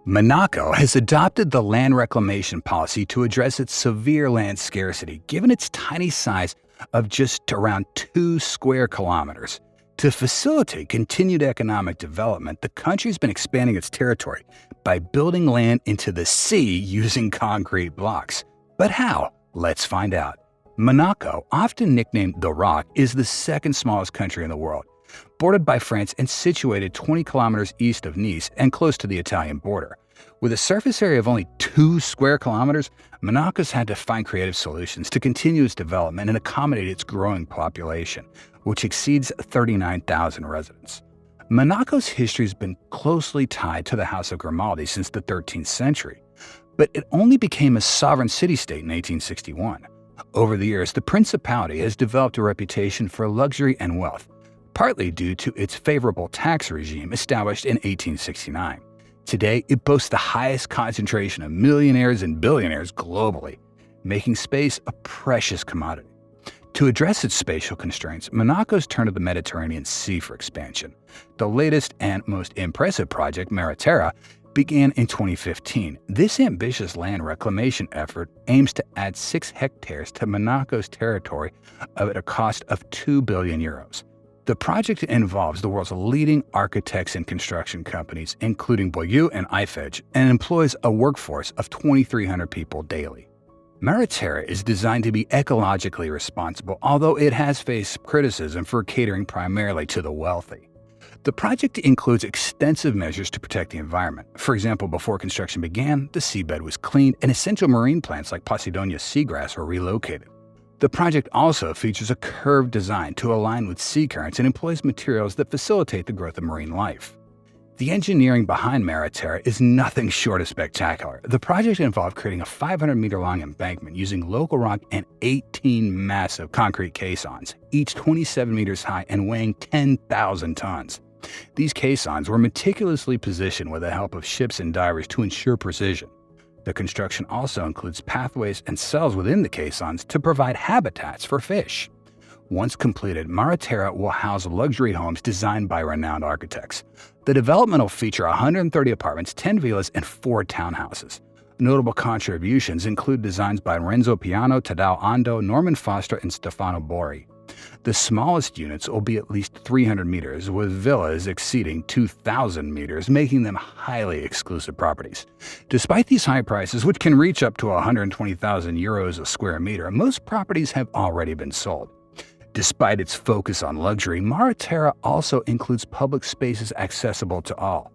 Monaco has adopted the land reclamation policy to address its severe land scarcity, given its tiny size of just around 2 square kilometers. To facilitate continued economic development, the country's been expanding its territory by building land into the sea using concrete blocks. But how? Let's find out. Monaco, often nicknamed the Rock, is the second smallest country in the world, bordered by France and situated 20 kilometers east of Nice and close to the Italian border. With a surface area of only 2 square kilometers, Monaco's had to find creative solutions to continue its development and accommodate its growing population, which exceeds 39,000 residents. Monaco's history has been closely tied to the House of Grimaldi since the 13th century, but it only became a sovereign city-state in 1861. Over the years, the principality has developed a reputation for luxury and wealth, partly due to its favorable tax regime established in 1869. Today, it boasts the highest concentration of millionaires and billionaires globally, making space a precious commodity. To address its spatial constraints, Monaco's turned to the Mediterranean Sea for expansion. The latest and most impressive project, Terra, began in 2015. This ambitious land reclamation effort aims to add 6 hectares to Monaco's territory at a cost of 2 billion euros. The project involves the world's leading architects and construction companies, including Boyou and Eiffage, and employs a workforce of 2,300 people daily. Terra is designed to be ecologically responsible, although it has faced criticism for catering primarily to the wealthy. The project includes extensive measures to protect the environment. For example, before construction began, the seabed was cleaned and essential marine plants like Posidonia seagrass were relocated. The project also features a curved design to align with sea currents and employs materials that facilitate the growth of marine life. The engineering behind Terra is nothing short of spectacular. The project involved creating a 500-meter-long embankment using local rock and 18 massive concrete caissons, each 27 meters high and weighing 10,000 tons. These caissons were meticulously positioned with the help of ships and divers to ensure precision. The construction also includes pathways and cells within the caissons to provide habitats for fish. Once completed, Terra will house luxury homes designed by renowned architects. The development will feature 130 apartments, 10 villas, and 4 townhouses. Notable contributions include designs by Renzo Piano, Tadao Ando, Norman Foster, and Stefano Bori. The smallest units will be at least 300 meters, with villas exceeding 2,000 meters, making them highly exclusive properties. Despite these high prices, which can reach up to 120,000 euros a square meter, most properties have already been sold. Despite its focus on luxury, Terra also includes public spaces accessible to all.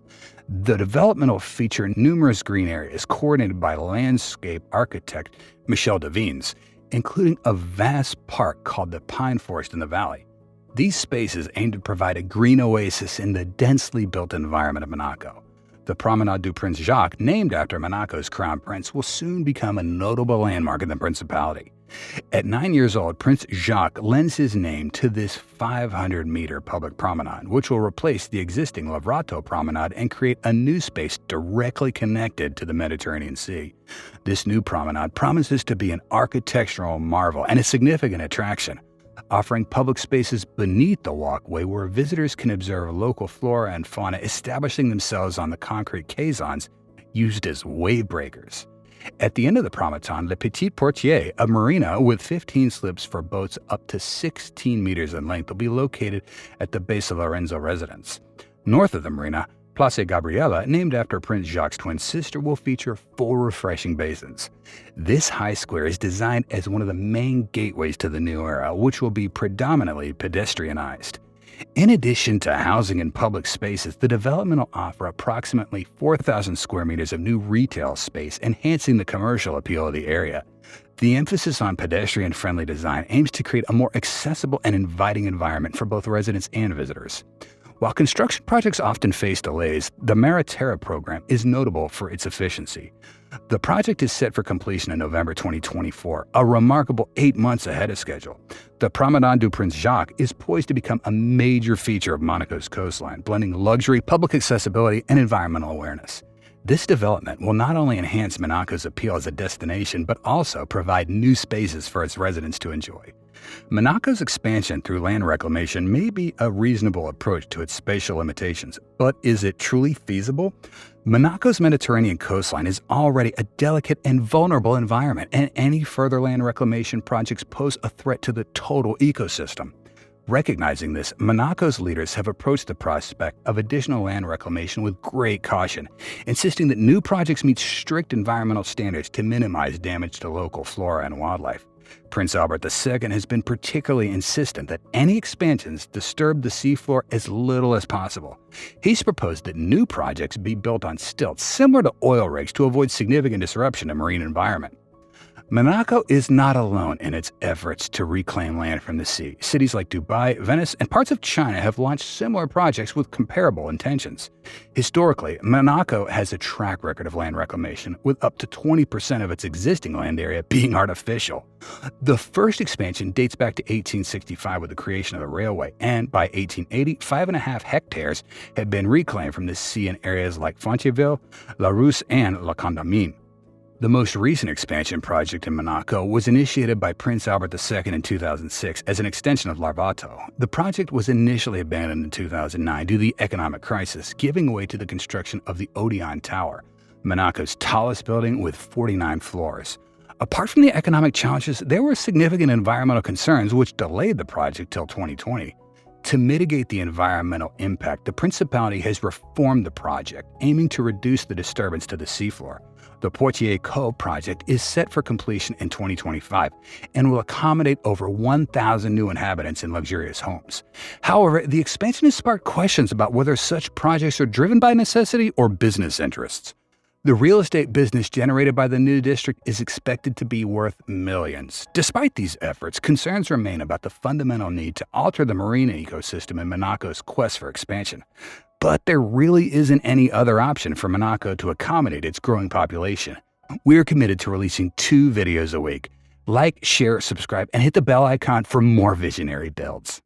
The development will feature numerous green areas coordinated by landscape architect Michel Devines, including a vast park called the Pine Forest in the Valley. These spaces aim to provide a green oasis in the densely built environment of Monaco. The Promenade du Prince Jacques, named after Monaco's crown prince, will soon become a notable landmark in the principality. At 9 years old, Prince Jacques lends his name to this 500-meter public promenade, which will replace the existing Lavrato Promenade and create a new space directly connected to the Mediterranean Sea. This new promenade promises to be an architectural marvel and a significant attraction, offering public spaces beneath the walkway where visitors can observe local flora and fauna establishing themselves on the concrete caissons used as wave breakers. At the end of the promenade, Le Petit Portier, a marina with 15 slips for boats up to 16 meters in length, will be located at the base of Lorenzo residence. North of the marina, Place Gabriella, named after Prince Jacques' twin sister, will feature 4 refreshing basins. This high square is designed as one of the main gateways to the new era, which will be predominantly pedestrianized. In addition to housing and public spaces, the development will offer approximately 4,000 square meters of new retail space, enhancing the commercial appeal of the area. The emphasis on pedestrian-friendly design aims to create a more accessible and inviting environment for both residents and visitors. While construction projects often face delays, the Terra program is notable for its efficiency. The project is set for completion in November 2024, a remarkable 8 months ahead of schedule. The Promenade du Prince Jacques is poised to become a major feature of Monaco's coastline, blending luxury, public accessibility, and environmental awareness. This development will not only enhance Monaco's appeal as a destination, but also provide new spaces for its residents to enjoy. Monaco's expansion through land reclamation may be a reasonable approach to its spatial limitations, but is it truly feasible? Monaco's Mediterranean coastline is already a delicate and vulnerable environment, and any further land reclamation projects pose a threat to the total ecosystem. Recognizing this, Monaco's leaders have approached the prospect of additional land reclamation with great caution, insisting that new projects meet strict environmental standards to minimize damage to local flora and wildlife. Prince Albert II has been particularly insistent that any expansions disturb the seafloor as little as possible. He's proposed that new projects be built on stilts similar to oil rigs to avoid significant disruption to marine environment. Monaco is not alone in its efforts to reclaim land from the sea. Cities like Dubai, Venice, and parts of China have launched similar projects with comparable intentions. Historically, Monaco has a track record of land reclamation, with up to 20% of its existing land area being artificial. The first expansion dates back to 1865 with the creation of the railway, and by 1880, 5.5 hectares had been reclaimed from the sea in areas like Fonteville, La Rousse, and La Condamine. The most recent expansion project in Monaco was initiated by Prince Albert II in 2006 as an extension of Larvato. The project was initially abandoned in 2009 due to the economic crisis, giving way to the construction of the Odeon Tower, Monaco's tallest building with 49 floors. Apart from the economic challenges, there were significant environmental concerns which delayed the project till 2020. To mitigate the environmental impact, the Principality has reformed the project, aiming to reduce the disturbance to the seafloor. The Portier Cove project is set for completion in 2025 and will accommodate over 1,000 new inhabitants in luxurious homes. However, the expansion has sparked questions about whether such projects are driven by necessity or business interests. The real estate business generated by the new district is expected to be worth millions. Despite these efforts, concerns remain about the fundamental need to alter the marine ecosystem in Monaco's quest for expansion. But there really isn't any other option for Monaco to accommodate its growing population. We are committed to releasing 2 videos a week. Like, share, subscribe, and hit the bell icon for more visionary builds.